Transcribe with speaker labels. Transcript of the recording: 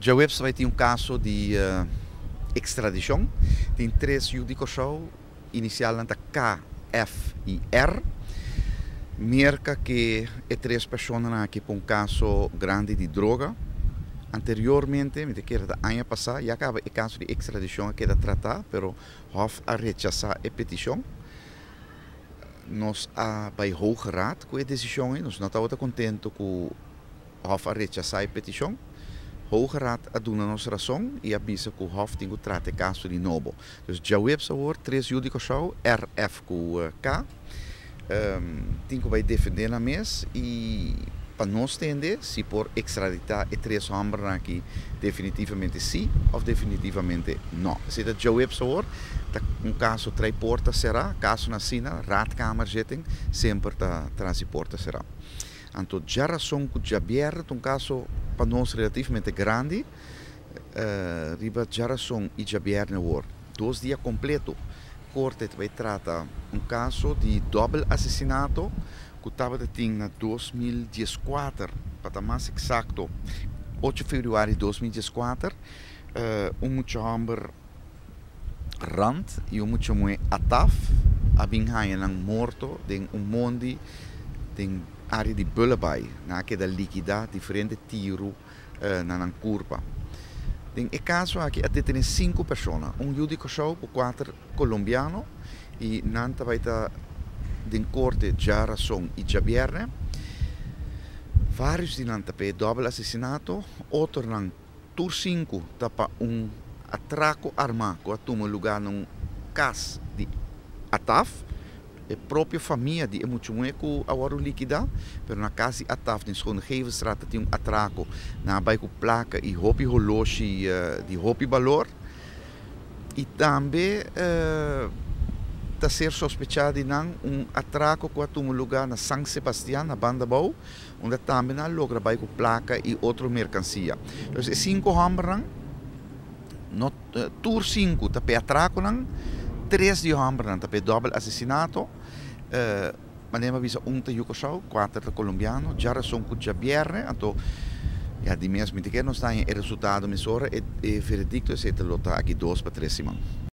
Speaker 1: Já webs vai ter um caso de extradição. Tem três jurídicos inicialmente K, F e R. Merca que é três pessoas aqui por um caso grande de droga. Anteriormente, me quero da ano passado, já acaba o caso de extradição que era tratado, pero Hof a rechazar a petição. Nós a bij Hoge Raad com a decisão, nós não estamos contentes com Hof a rechazar a petição. Hoge Raad a doen nossa razão e avisa que o Hof tem que tratar o caso de novo. Dus já webs hoor, três jurídicos R, F com K, tem que vai defender na mesa e para nós entender se por extraditar e três homens aqui definitivamente sim ou definitivamente não. Se já webs hoor, caso trai porta será, caso na Sina, raadkamer zitting, sempre transporta será. Então, já razão que já vier, caso para nós relativamente grande, riba já razão e já vier na hora. 2 dias completo, corte vai tratar caso de double assassinato que estava na 2014, para mais exato, 8 de fevereiro de 2014, muito homem rand e muito mulher ataf, a vinha morto em mondi em área de Bullebay, na que da liquidar diferente tiro na curva. Em caso aqui até tem 5 pessoas, judico por 4 colombianos e nanta vai estar de corte já razão e já vierne. Vários de nanta pe double assassinato, outro nan tur 5 tapa atraco armado que toma lugar num cas de ataf. A própria família de Emuchumueco agora liquidar, mas na casa de Ataf, na segunda Gevenstraat, tem atraco na bairro placa e hopi holoshi de hopi valor. E também está ser suspeitado de atraco que toma lugar na San Sebastián, na Banda Bau, onde também logra bairro placa e outra mercancia. Então, 5 homens, tur 5 está pe atraco, 3 de homens está pe double assassinato, mas nem avisa de Yucosau, 4 colombiano, já razão que já vierne, então ja, die mesmo que não está em resultado mesora e veredicto é ter lota aqui 2 para 3 semanas.